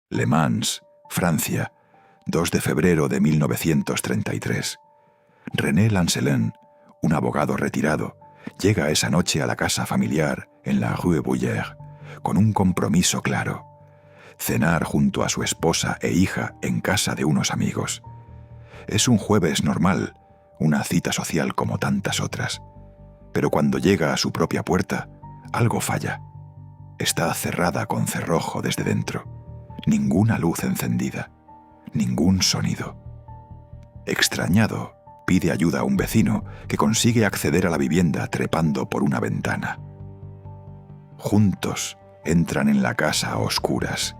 Le Mans, Francia, 2 de febrero de 1933. René Lancelin, un abogado retirado, llega esa noche a la casa familiar en la Rue Bouillère, con un compromiso claro: cenar junto a su esposa e hija en casa de unos amigos. Es un jueves normal, una cita social como tantas otras. Pero cuando llega a su propia puerta, algo falla. Está cerrada con cerrojo desde dentro. Ninguna luz encendida. Ningún sonido. Extrañado, pide ayuda a un vecino que consigue acceder a la vivienda trepando por una ventana. Juntos entran en la casa a oscuras.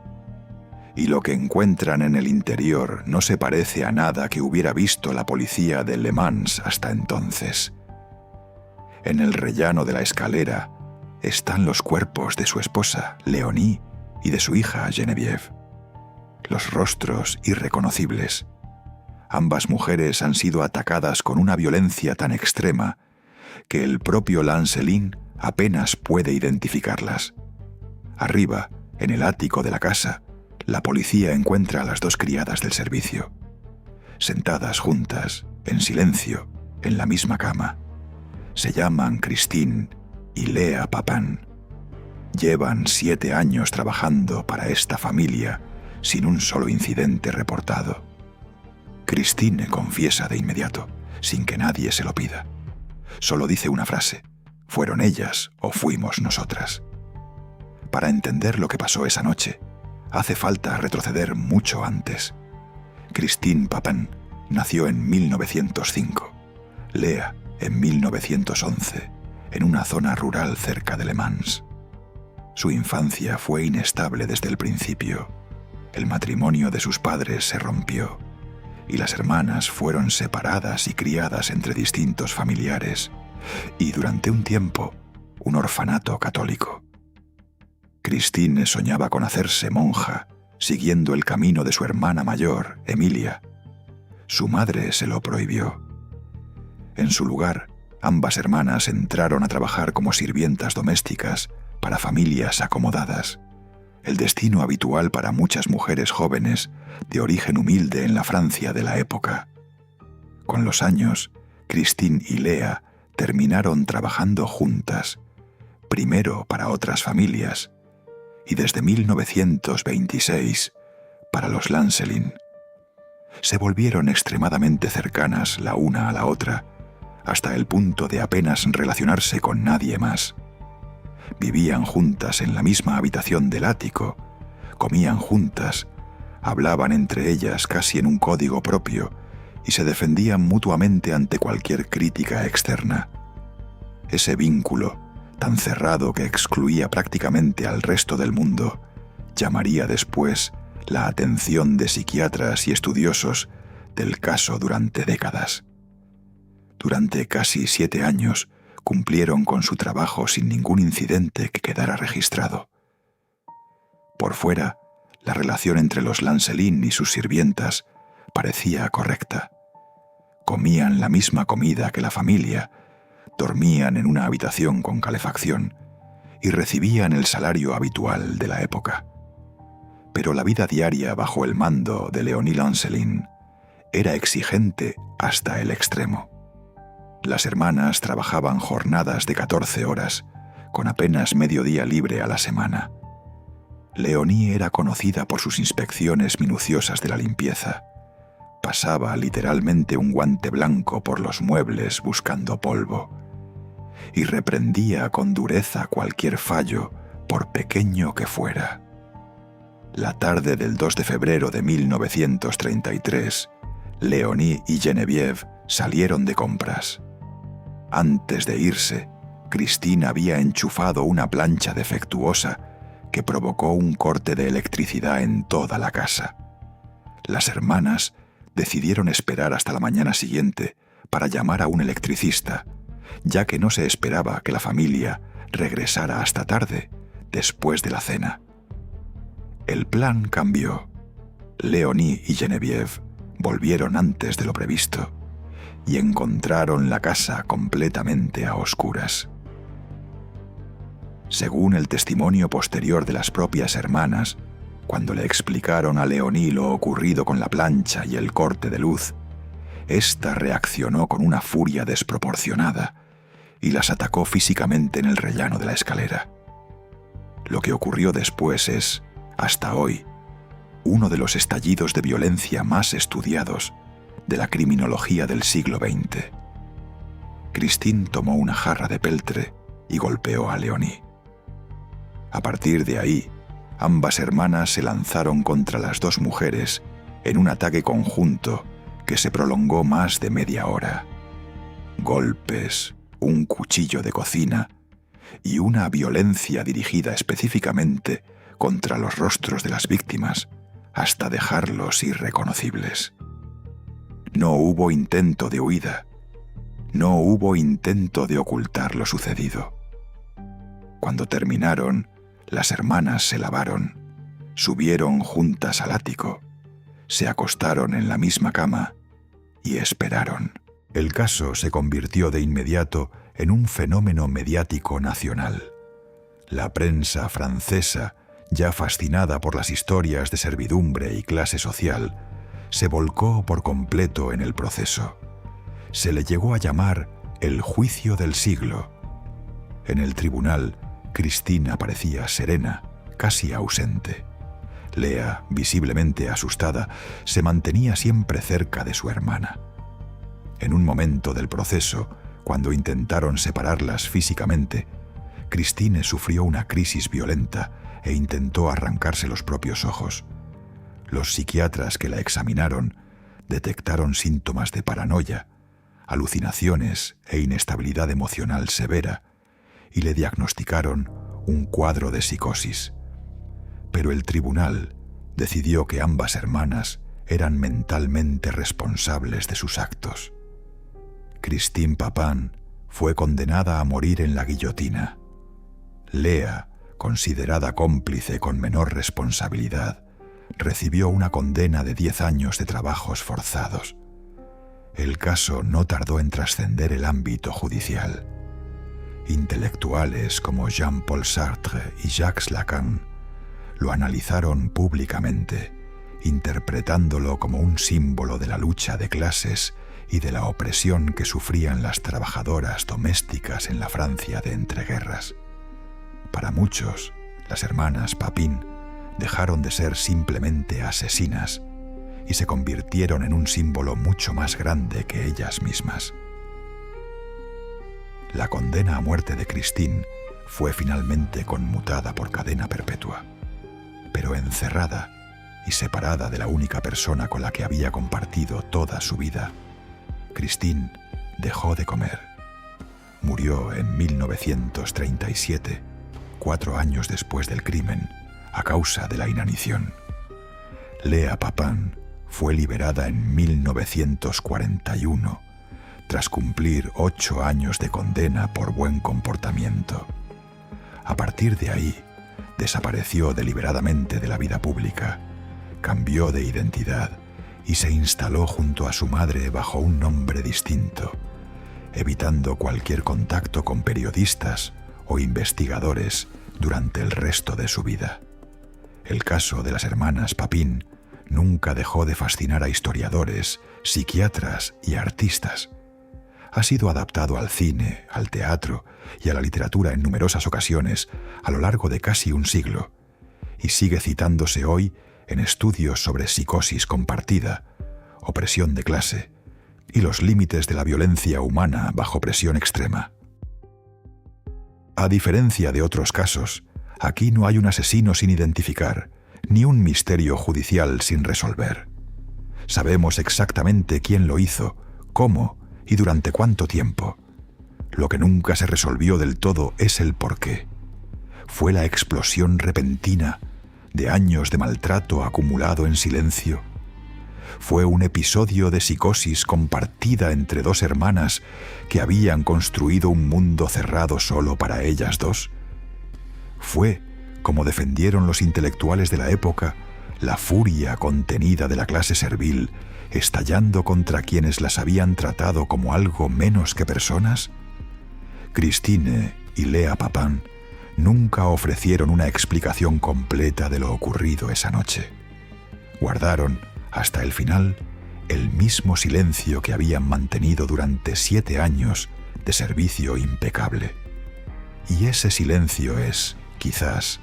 Y lo que encuentran en el interior no se parece a nada que hubiera visto la policía de Le Mans hasta entonces. En el rellano de la escalera están los cuerpos de su esposa, Léonie, y de su hija, Geneviève. Los rostros irreconocibles. Ambas mujeres han sido atacadas con una violencia tan extrema que el propio Lancelin apenas puede identificarlas. Arriba, en el ático de la casa, la policía encuentra a las dos criadas del servicio, sentadas juntas, en silencio, en la misma cama. Se llaman Christine y Léa Papin. Llevan 7 años trabajando para esta familia sin un solo incidente reportado. Christine confiesa de inmediato, sin que nadie se lo pida. Solo dice una frase: ¿fueron ellas o fuimos nosotras? Para entender lo que pasó esa noche, hace falta retroceder mucho antes. Christine Papin nació en 1905, Léa en 1911, en una zona rural cerca de Le Mans. Su infancia fue inestable desde el principio. El matrimonio de sus padres se rompió y las hermanas fueron separadas y criadas entre distintos familiares y durante un tiempo un orfanato católico. Christine soñaba con hacerse monja, siguiendo el camino de su hermana mayor, Emilia. Su madre se lo prohibió. En su lugar, ambas hermanas entraron a trabajar como sirvientas domésticas para familias acomodadas, el destino habitual para muchas mujeres jóvenes de origen humilde en la Francia de la época. Con los años, Christine y Léa terminaron trabajando juntas, primero para otras familias, y desde 1926 para los Lancelin. Se volvieron extremadamente cercanas la una a la otra, hasta el punto de apenas relacionarse con nadie más. Vivían juntas en la misma habitación del ático, comían juntas, hablaban entre ellas casi en un código propio y se defendían mutuamente ante cualquier crítica externa. Ese vínculo, tan cerrado que excluía prácticamente al resto del mundo, llamaría después la atención de psiquiatras y estudiosos del caso durante décadas. Durante casi 7 años cumplieron con su trabajo sin ningún incidente que quedara registrado. Por fuera, la relación entre los Lancelin y sus sirvientas parecía correcta. Comían la misma comida que la familia, dormían en una habitación con calefacción y recibían el salario habitual de la época. Pero la vida diaria bajo el mando de Léonie Lancelin era exigente hasta el extremo. Las hermanas trabajaban jornadas de 14 horas, con apenas medio día libre a la semana. Léonie era conocida por sus inspecciones minuciosas de la limpieza. Pasaba literalmente un guante blanco por los muebles buscando polvo y reprendía con dureza cualquier fallo, por pequeño que fuera. La tarde del 2 de febrero de 1933, Léonie y Geneviève salieron de compras. Antes de irse, Christine había enchufado una plancha defectuosa que provocó un corte de electricidad en toda la casa. Las hermanas decidieron esperar hasta la mañana siguiente para llamar a un electricista, ya que no se esperaba que la familia regresara hasta tarde, después de la cena. El plan cambió. Léonie y Geneviève volvieron antes de lo previsto y encontraron la casa completamente a oscuras. Según el testimonio posterior de las propias hermanas, Cuando le explicaron a Leonie lo ocurrido con la plancha y el corte de luz, ésta reaccionó con una furia desproporcionada y las atacó físicamente en el rellano de la escalera. Lo que ocurrió después es, hasta hoy, uno de los estallidos de violencia más estudiados de la criminología del siglo XX. Christine tomó una jarra de peltre y golpeó a Leonie. A partir de ahí, ambas hermanas se lanzaron contra las dos mujeres en un ataque conjunto que se prolongó más de media hora. Golpes, un cuchillo de cocina y una violencia dirigida específicamente contra los rostros de las víctimas hasta dejarlos irreconocibles. No hubo intento de huida, no hubo intento de ocultar lo sucedido. Cuando terminaron, las hermanas se lavaron, subieron juntas al ático, se acostaron en la misma cama y esperaron. El caso se convirtió de inmediato en un fenómeno mediático nacional. La prensa francesa, ya fascinada por las historias de servidumbre y clase social, se volcó por completo en el proceso. Se le llegó a llamar el juicio del siglo. En el tribunal, Christine aparecía serena, casi ausente. Lea, visiblemente asustada, se mantenía siempre cerca de su hermana. En un momento del proceso, cuando intentaron separarlas físicamente, Christine sufrió una crisis violenta e intentó arrancarse los propios ojos. Los psiquiatras que la examinaron detectaron síntomas de paranoia, alucinaciones e inestabilidad emocional severa y le diagnosticaron un cuadro de psicosis. Pero el tribunal decidió que ambas hermanas eran mentalmente responsables de sus actos. Christine Papin fue condenada a morir en la guillotina. Lea, considerada cómplice con menor responsabilidad, recibió una condena de 10 años de trabajos forzados. El caso no tardó en trascender el ámbito judicial. Intelectuales como Jean-Paul Sartre y Jacques Lacan lo analizaron públicamente, interpretándolo como un símbolo de la lucha de clases y de la opresión que sufrían las trabajadoras domésticas en la Francia de entreguerras. Para muchos, las hermanas Papin dejaron de ser simplemente asesinas y se convirtieron en un símbolo mucho más grande que ellas mismas. La condena a muerte de Christine fue finalmente conmutada por cadena perpetua, pero encerrada y separada de la única persona con la que había compartido toda su vida, Christine dejó de comer. Murió en 1937, 4 años después del crimen, a causa de la inanición. Lea Papin fue liberada en 1941, tras cumplir 8 años de condena por buen comportamiento. A partir de ahí, desapareció deliberadamente de la vida pública, cambió de identidad y se instaló junto a su madre bajo un nombre distinto, evitando cualquier contacto con periodistas o investigadores durante el resto de su vida. El caso de las hermanas Papin nunca dejó de fascinar a historiadores, psiquiatras y artistas. Ha sido adaptado al cine, al teatro y a la literatura en numerosas ocasiones a lo largo de casi un siglo, y sigue citándose hoy en estudios sobre psicosis compartida, opresión de clase y los límites de la violencia humana bajo presión extrema. A diferencia de otros casos, aquí no hay un asesino sin identificar, ni un misterio judicial sin resolver. Sabemos exactamente quién lo hizo, cómo y durante cuánto tiempo. Lo que nunca se resolvió del todo es el porqué. Fue la explosión repentina de años de maltrato acumulado en silencio. Fue un episodio de psicosis compartida entre dos hermanas que habían construido un mundo cerrado solo para ellas dos. Fue, como defendieron los intelectuales de la época, la furia contenida de la clase servil, estallando contra quienes las habían tratado como algo menos que personas. Christine y Lea Papin nunca ofrecieron una explicación completa de lo ocurrido esa noche. Guardaron, hasta el final, el mismo silencio que habían mantenido durante 7 años de servicio impecable. Y ese silencio es, quizás,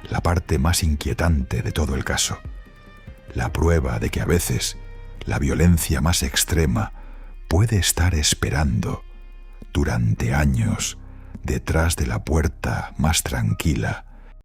la parte más inquietante de todo el caso. La prueba de que a veces la violencia más extrema puede estar esperando durante años detrás de la puerta más tranquila